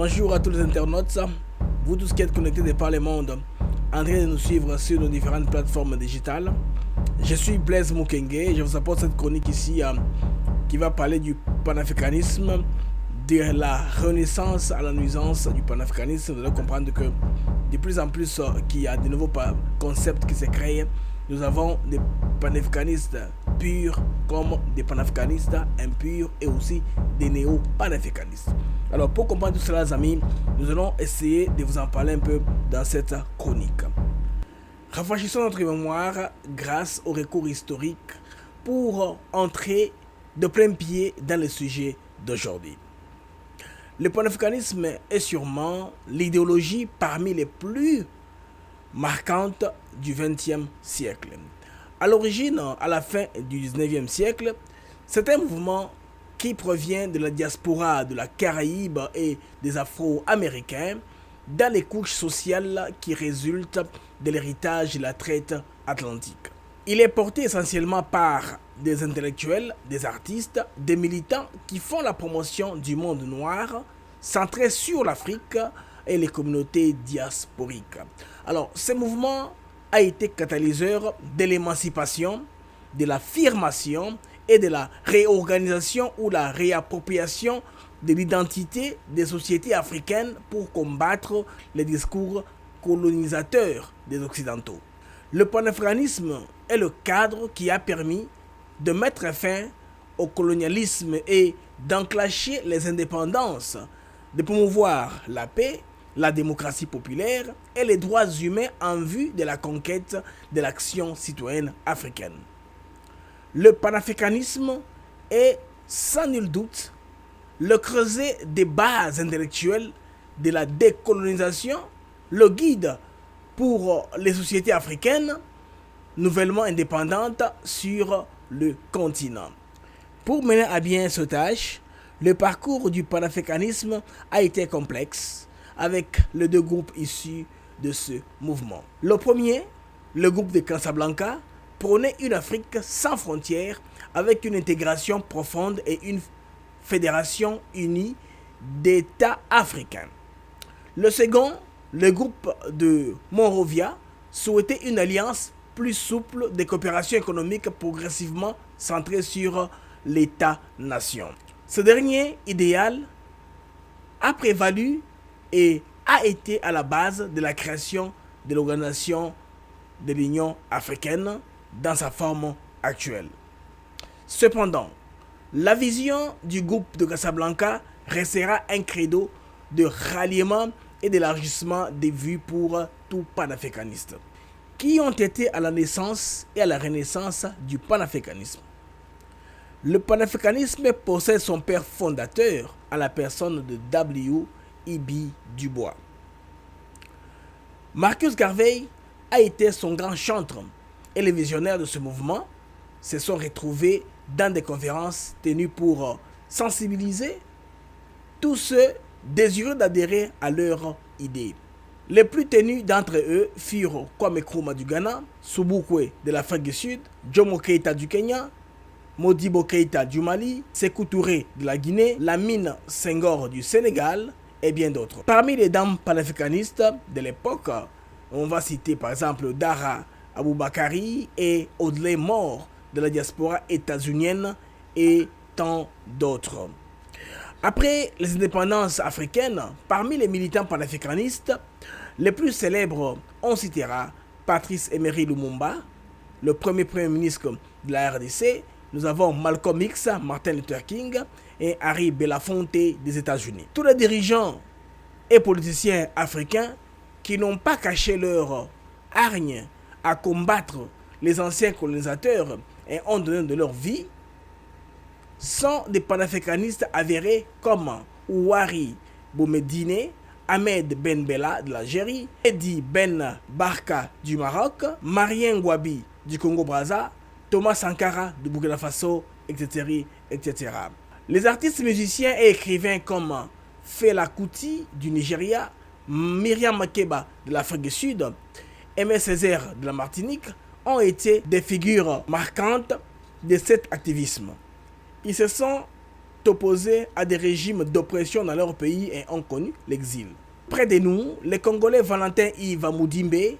Bonjour à tous les internautes, vous tous qui êtes connectés de par le monde, en train de nous suivre sur nos différentes plateformes digitales. Je suis Blaise Mukenge et je vous apporte cette chronique ici qui va parler du panafricanisme, de la renaissance à la nuisance du panafricanisme. Vous allez comprendre que de plus en plus qu'il y a de nouveaux concepts qui se créent. Nous avons des panafricanistes purs comme des panafricanistes impurs et aussi des néo-panafricanistes. Alors pour comprendre tout cela, les amis, nous allons essayer de vous en parler un peu dans cette chronique. Rafraîchissons notre mémoire grâce au recours historique pour entrer de plein pied dans le sujet d'aujourd'hui. Le panafricanisme est sûrement l'idéologie parmi les plus marquantes du XXe siècle. À l'origine, à la fin du XIXe siècle, c'est un mouvement qui provient de la diaspora de la Caraïbe et des Afro-Américains dans les couches sociales qui résultent de l'héritage de la traite atlantique. Il est porté essentiellement par des intellectuels, des artistes, des militants qui font la promotion du monde noir, centré sur l'Afrique et les communautés diasporiques. Alors, ce mouvement a été catalyseur de l'émancipation, de l'affirmation et de la réorganisation ou la réappropriation de l'identité des sociétés africaines pour combattre les discours colonisateurs des Occidentaux. Le panafricanisme est le cadre qui a permis de mettre fin au colonialisme et d'enclencher les indépendances, de promouvoir la paix, la démocratie populaire et les droits humains en vue de la conquête de l'action citoyenne africaine. Le panafricanisme est sans nul doute le creuset des bases intellectuelles de la décolonisation, le guide pour les sociétés africaines nouvellement indépendantes sur le continent. Pour mener à bien ce tâche, le parcours du panafricanisme a été complexe avec les deux groupes issus de ce mouvement. Le premier, le groupe de Casablanca, prônait une Afrique sans frontières avec une intégration profonde et une fédération unie d'États africains. Le second, le groupe de Monrovia, souhaitait une alliance plus souple de coopération économique progressivement centrée sur l'État-nation. Ce dernier idéal a prévalu et a été à la base de la création de l'organisation de l'Union africaine dans sa forme actuelle. Cependant, la vision du groupe de Casablanca restera un credo de ralliement et d'élargissement des vues pour tout panafricaniste, qui ont été à la naissance et à la renaissance du panafricanisme. Le panafricanisme possède son père fondateur à la personne de W.E.B. Du Bois. Marcus Garvey a été son grand chantre et les visionnaires de ce mouvement se sont retrouvés dans des conférences tenues pour sensibiliser tous ceux désireux d'adhérer à leur idée. Les plus tenus d'entre eux furent Kwame Nkrumah du Ghana, Sobukwe de l'Afrique du Sud, Jomo Keïta du Kenya, Modibo Keïta du Mali, Sékou Touré de la Guinée, Lamine Senghor du Sénégal et bien d'autres. Parmi les dames panafricanistes de l'époque, on va citer par exemple Dara Aboubakari et Audley Moore de la diaspora états-unienne et tant d'autres. Après les indépendances africaines, parmi les militants panafricanistes, les plus célèbres, on citera Patrice Emery Lumumba, le premier premier ministre de la RDC. Nous avons Malcolm X, Martin Luther King et Harry Belafonte des États-Unis. Tous les dirigeants et politiciens africains qui n'ont pas caché leur hargne à combattre les anciens colonisateurs et ont donné de leur vie sont des panafricanistes avérés comme Ouari Boumediene, Ahmed Ben Bella de l'Algérie, Edi Ben Barka du Maroc, Marien Ngouabi du Congo-Brazza, Thomas Sankara du Burkina Faso, etc., etc. Les artistes musiciens et écrivains comme Fela Kuti du Nigeria, Myriam Makeba de l'Afrique du Sud, Aimé Césaire de la Martinique ont été des figures marquantes de cet activisme. Ils se sont opposés à des régimes d'oppression dans leur pays et ont connu l'exil. Près de nous, le Congolais Valentin Yves Mudimbe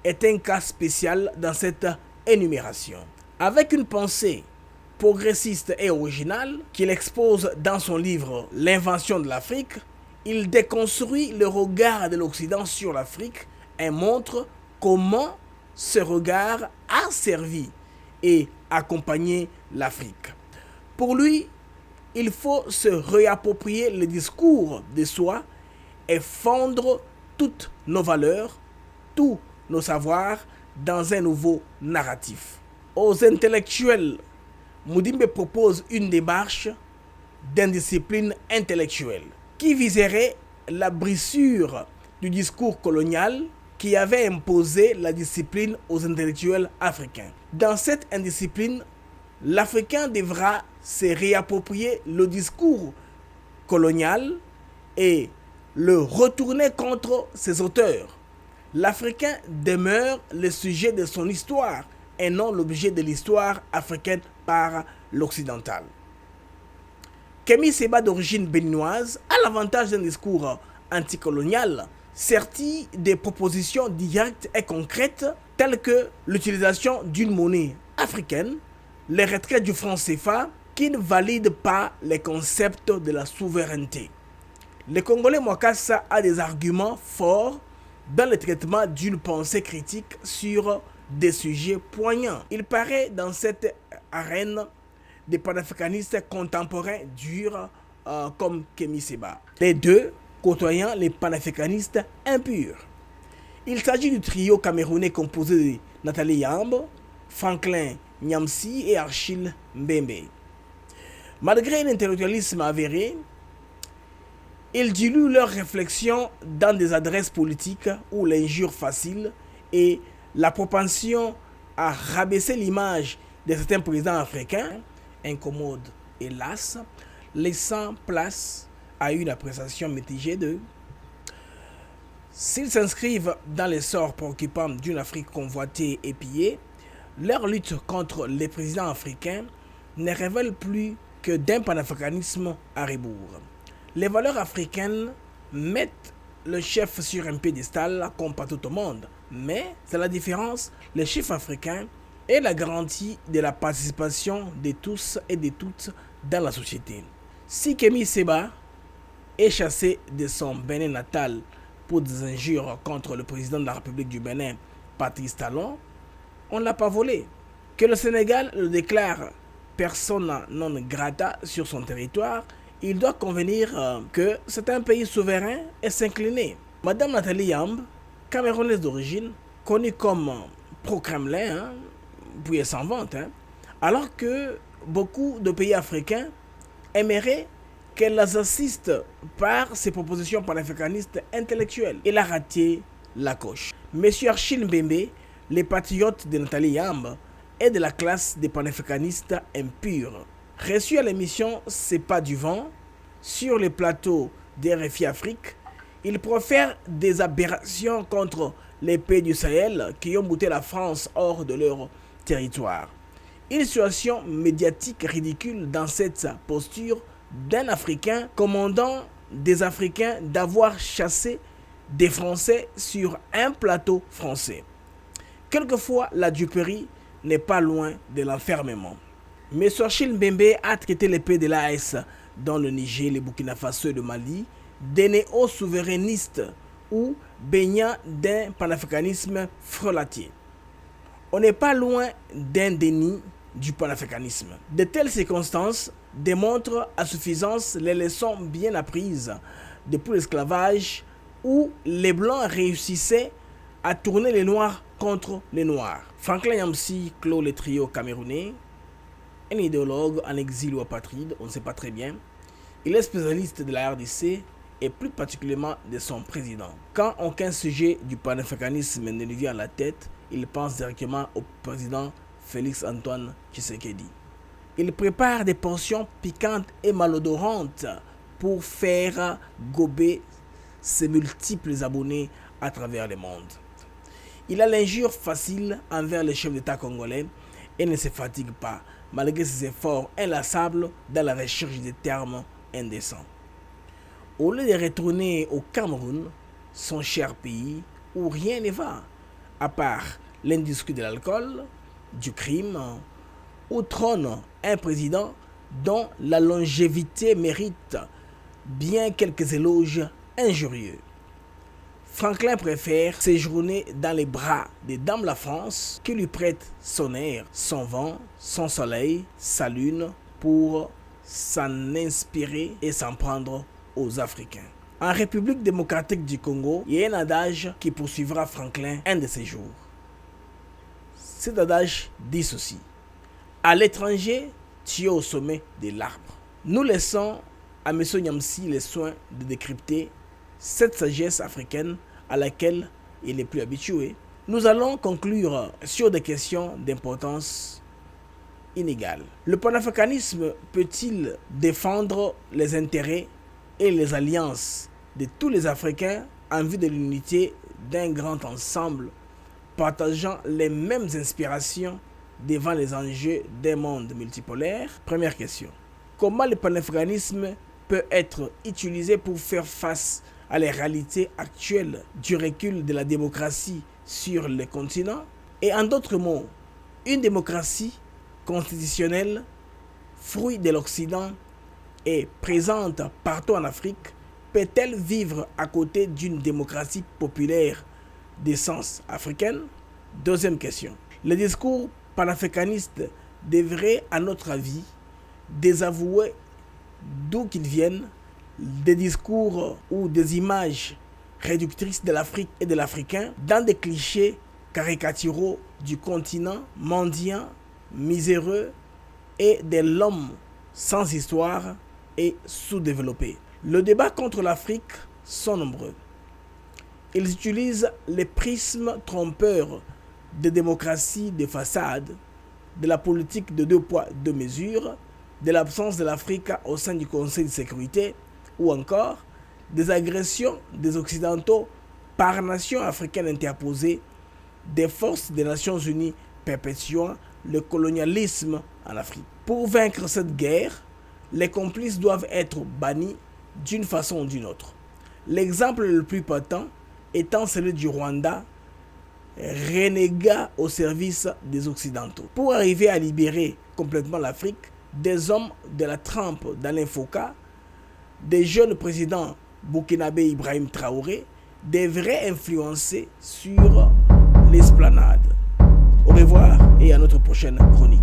est un cas spécial dans cette énumération. Avec une pensée progressiste et originale qu'il expose dans son livre L'invention de l'Afrique, il déconstruit le regard de l'Occident sur l'Afrique et montre comment ce regard a servi et accompagné l'Afrique. Pour lui, il faut se réapproprier le discours de soi et fondre toutes nos valeurs, tous nos savoirs dans un nouveau narratif. Aux intellectuels, Mudimbe propose une démarche d'indiscipline intellectuelle qui viserait la brisure du discours colonial qui avait imposé la discipline aux intellectuels africains. Dans cette indiscipline, l'Africain devra se réapproprier le discours colonial et le retourner contre ses auteurs. L'Africain demeure le sujet de son histoire et non l'objet de l'histoire africaine par l'occidental. Kémy Séba, d'origine béninoise, a l'avantage d'un discours anticolonial serti des propositions directes et concrètes telles que l'utilisation d'une monnaie africaine, les retraites du franc CFA qui ne valident pas les concepts de la souveraineté. Le Congolais Mwakassa a des arguments forts dans le traitement d'une pensée critique sur des sujets poignants. Il paraît dans cette arène des panafricanistes contemporains durs comme Kémy Séba, les deux côtoyant les panafricanistes impurs. Il s'agit du trio camerounais composé de Nathalie Yambe, Franklin Nyamsi et Achille Mbembe. Malgré l'intellectualisme avéré, ils diluent leurs réflexions dans des adresses politiques où l'injure facile et la propension à rabaisser l'image de certains présidents africains incommode, hélas, laissant place à une appréciation mitigée d'eux. S'ils s'inscrivent dans l'essor préoccupant d'une Afrique convoitée et pillée, leur lutte contre les présidents africains ne révèle plus que d'un panafricanisme à rebours. Les valeurs africaines mettent le chef sur un piédestal comme partout au monde, mais c'est la différence, le chef africain est la garantie de la participation de tous et de toutes dans la société. Si Kémy Séba est chassé de son Bénin natal pour des injures contre le président de la République du Bénin, Patrice Talon, on ne l'a pas volé. Que le Sénégal le déclare persona non grata sur son territoire, il doit convenir que c'est un pays souverain et s'incliner. Madame Nathalie Yambe, camerounaise d'origine, connue comme pro-Kremlin, puis elle s'en vante, alors que beaucoup de pays africains aimeraient qu'elle les assiste par ses propositions panafricanistes intellectuelles. Il a raté la coche. Monsieur Achille Mbembe, les patriotes de Nathalie Yambe, est de la classe des panafricanistes impurs. Reçu à l'émission C'est pas du vent, sur les plateaux d'RFI Afrique, il profère des aberrations contre les pays du Sahel qui ont bouté la France hors de leur territoire. Une situation médiatique ridicule dans cette posture d'un Africain commandant des Africains d'avoir chassé des Français sur un plateau français. Quelquefois, la duperie n'est pas loin de l'enfermement. M. Achille Mbembe a traité les pays de l'AS dans le Niger, le Burkina Faso et le Mali des néo-souverainistes ou baignant d'un panafricanisme frelaté. On n'est pas loin d'un déni du panafricanisme. De telles circonstances démontrent à suffisance les leçons bien apprises depuis l'esclavage où les Blancs réussissaient à tourner les Noirs contre les Noirs. Franklin Nyamsi clôt le trio camerounais, un idéologue en exil ou apatride, on ne sait pas très bien. Il est spécialiste de la RDC et plus particulièrement de son président. Quand aucun sujet du panafricanisme ne lui vient à la tête, il pense directement au président Félix Antoine Tshisekedi. Il prépare des portions piquantes et malodorantes pour faire gober ses multiples abonnés à travers le monde. Il a l'injure facile envers les chefs d'État congolais et ne se fatigue pas malgré ses efforts inlassables dans la recherche des termes indécents. Au lieu de retourner au Cameroun, son cher pays, où rien ne va, à part l'industrie de l'alcool, du crime, où trône un président dont la longévité mérite bien quelques éloges injurieux. Franklin préfère séjourner dans les bras des dames de la France qui lui prêtent son air, son vent, son soleil, sa lune pour s'en inspirer et s'en prendre aux Africains. En République démocratique du Congo, il y a un adage qui poursuivra Franklin un de ses jours. Cet adage dit ceci: à l'étranger, tu es au sommet de l'arbre. Nous laissons à M. Nyamsi les soins de décrypter cette sagesse africaine à laquelle il n'est plus habitué. Nous allons conclure sur des questions d'importance inégale. Le panafricanisme peut-il défendre les intérêts et les alliances de tous les Africains en vue de l'unité d'un grand ensemble partageant les mêmes inspirations devant les enjeux d'un monde multipolaire? Première question. Comment le panafricanisme peut être utilisé pour faire face à la réalité actuelle du recul de la démocratie sur le continent? Et en d'autres mots, une démocratie constitutionnelle, fruit de l'Occident et présente partout en Afrique, peut-elle vivre à côté d'une démocratie populaire d'essence africaine? Deuxième question. Le discours panafricaniste devrait, à notre avis, désavouer d'où qu'ils viennent des discours ou des images réductrices de l'Afrique et de l'Africain dans des clichés caricaturaux du continent mendiant, miséreux et de l'homme sans histoire et sous-développé. Le débat contre l'Afrique sont nombreux. Ils utilisent les prismes trompeurs de démocratie de façade, de la politique de 2 poids 2 mesures, de l'absence de l'Afrique au sein du Conseil de sécurité, ou encore des agressions des Occidentaux par nation africaine interposée, des forces des Nations Unies perpétuant le colonialisme en Afrique. Pour vaincre cette guerre, les complices doivent être bannis d'une façon ou d'une autre. L'exemple le plus patent étant celui du Rwanda, renégat au service des Occidentaux. Pour arriver à libérer complètement l'Afrique, des hommes de la trempe d'Alain Foka, des jeunes présidents burkinabé Ibrahim Traoré devraient influencer sur l'esplanade. Au revoir et à notre prochaine chronique.